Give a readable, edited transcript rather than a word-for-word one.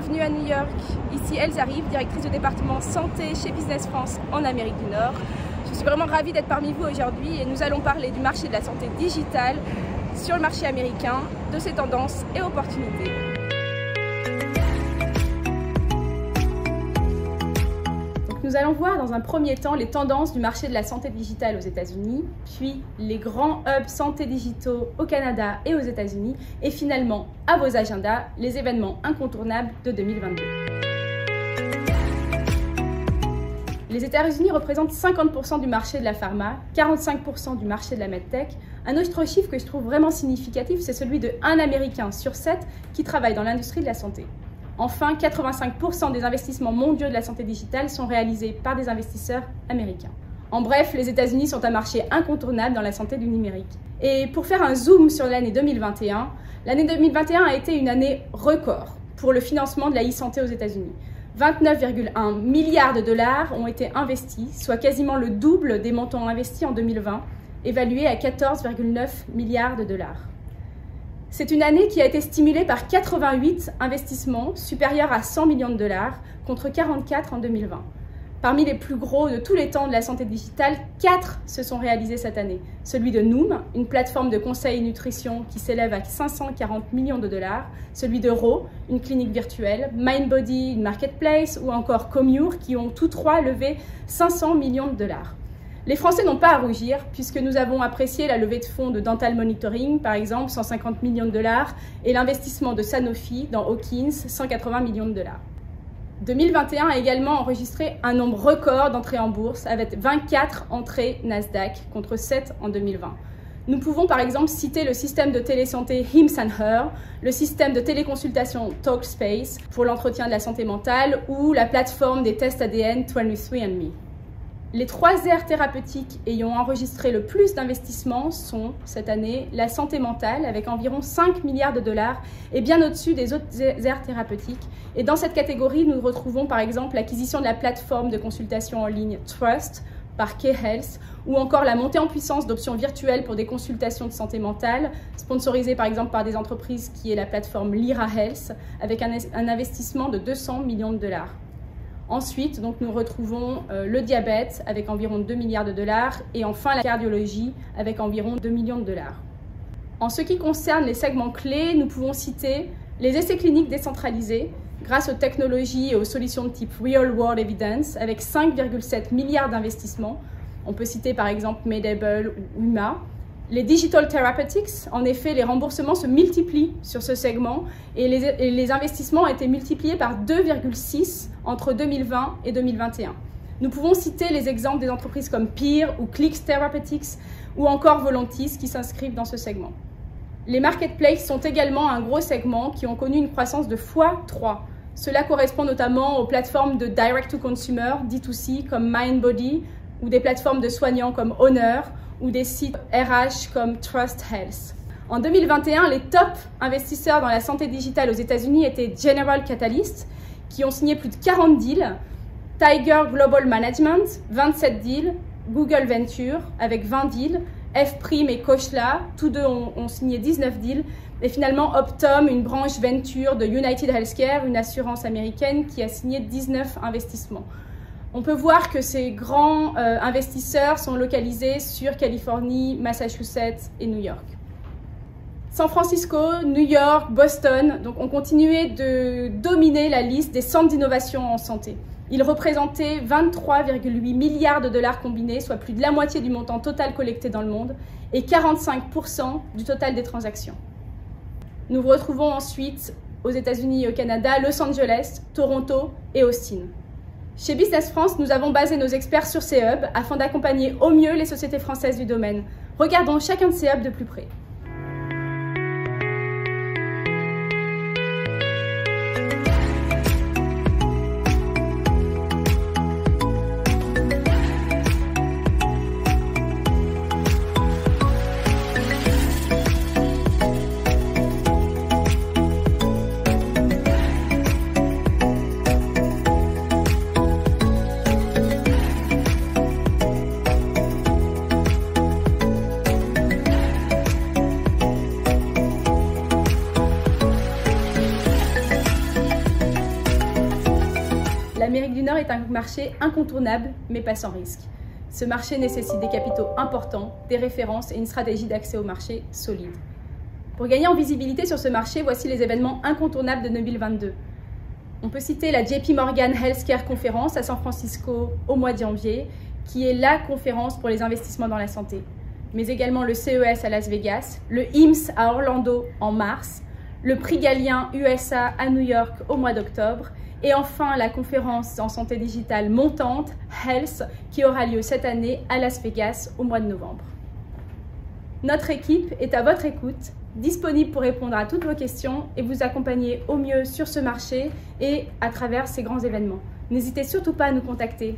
bienvenue à New York. Ici Elsa Rive, directrice du département santé chez Business France en Amérique du Nord. Je suis vraiment ravie d'être parmi vous aujourd'hui et nous allons parler du marché de la santé digitale sur le marché américain, de ses tendances et opportunités. Nous allons voir dans un premier temps les tendances du marché de la santé digitale aux États-Unis, puis les grands hubs santé digitaux au Canada et aux États-Unis, et finalement, à vos agendas, les événements incontournables de 2022. Les États-Unis représentent 50% du marché de la pharma, 45% du marché de la medtech. Un autre chiffre que je trouve vraiment significatif, c'est celui de 1 Américain sur 7 qui travaille dans l'industrie de la santé. Enfin, 85% des investissements mondiaux de la santé digitale sont réalisés par des investisseurs américains. En bref, les États-Unis sont un marché incontournable dans la santé du numérique. Et pour faire un zoom sur l'année 2021, l'année 2021 a été une année record pour le financement de la e-santé aux États-Unis. 29,1 milliards de dollars ont été investis, soit quasiment le double des montants investis en 2020, évalués à 14,9 milliards de dollars. C'est une année qui a été stimulée par 88 investissements supérieurs à 100 millions de dollars contre 44 en 2020. Parmi les plus gros de tous les temps de la santé digitale, 4 se sont réalisés cette année. Celui de Noom, une plateforme de conseil et nutrition qui s'élève à 540 millions de dollars, celui de Ro, une clinique virtuelle, MindBody, une marketplace, ou encore Commure, qui ont tous trois levé 500 millions de dollars. Les Français n'ont pas à rougir puisque nous avons apprécié la levée de fonds de Dental Monitoring, par exemple, 150 millions de dollars, et l'investissement de Sanofi dans Hawkins, 180 millions de dollars. 2021 a également enregistré un nombre record d'entrées en bourse avec 24 entrées Nasdaq contre 7 en 2020. Nous pouvons par exemple citer le système de télésanté Hims & Her, le système de téléconsultation Talkspace pour l'entretien de la santé mentale ou la plateforme des tests ADN 23andMe. Les 3 aires thérapeutiques ayant enregistré le plus d'investissements sont, cette année, la santé mentale, avec environ 5 milliards de dollars, et bien au-dessus des autres aires thérapeutiques. Et dans cette catégorie, nous retrouvons par exemple l'acquisition de la plateforme de consultation en ligne Trust par K-Health, ou encore la montée en puissance d'options virtuelles pour des consultations de santé mentale, sponsorisées par exemple par des entreprises qui est la plateforme Lyra Health, avec un investissement de 200 millions de dollars. Ensuite, donc, nous retrouvons le diabète avec environ 2 milliards de dollars et enfin la cardiologie avec environ 2 millions de dollars. En ce qui concerne les segments clés, nous pouvons citer les essais cliniques décentralisés grâce aux technologies et aux solutions de type Real World Evidence avec 5,7 milliards d'investissements. On peut citer par exemple Medable ou UMA. Les Digital Therapeutics, en effet, les remboursements se multiplient sur ce segment et les investissements ont été multipliés par 2,6 entre 2020 et 2021. Nous pouvons citer les exemples des entreprises comme Peer ou Clicks Therapeutics ou encore Volantis qui s'inscrivent dans ce segment. Les marketplaces sont également un gros segment qui ont connu une croissance de x3. Cela correspond notamment aux plateformes de direct-to-consumer, D2C, comme MindBody, ou des plateformes de soignants comme Honor, ou des sites RH comme Trust Health. En 2021, les top investisseurs dans la santé digitale aux États-Unis étaient General Catalyst, qui ont signé plus de 40 deals, Tiger Global Management, 27 deals, Google Venture, avec 20 deals, F-Prime et Kochla, tous deux ont signé 19 deals, et finalement Optum, une branche Venture de United Healthcare, une assurance américaine, qui a signé 19 investissements. On peut voir que ces grands investisseurs sont localisés sur Californie, Massachusetts et New York. San Francisco, New York, Boston ont continué de dominer la liste des centres d'innovation en santé. Ils représentaient 23,8 milliards de dollars combinés, soit plus de la moitié du montant total collecté dans le monde, et 45% du total des transactions. Nous retrouvons ensuite aux États-Unis et au Canada, Los Angeles, Toronto et Austin. Chez Business France, nous avons basé nos experts sur ces hubs afin d'accompagner au mieux les sociétés françaises du domaine. Regardons chacun de ces hubs de plus près. est un marché incontournable, mais pas sans risque. Ce marché nécessite des capitaux importants, des références et une stratégie d'accès au marché solide. Pour gagner en visibilité sur ce marché, voici les événements incontournables de 2022. On peut citer la JP Morgan Healthcare Conference à San Francisco au mois de janvier, qui est la conférence pour les investissements dans la santé, mais également le CES à Las Vegas, le IMSS à Orlando en mars, le prix Galien USA à New York au mois d'octobre, et enfin la conférence en santé digitale montante, Health, qui aura lieu cette année à Las Vegas au mois de novembre. Notre équipe est à votre écoute, disponible pour répondre à toutes vos questions et vous accompagner au mieux sur ce marché et à travers ces grands événements. N'hésitez surtout pas à nous contacter.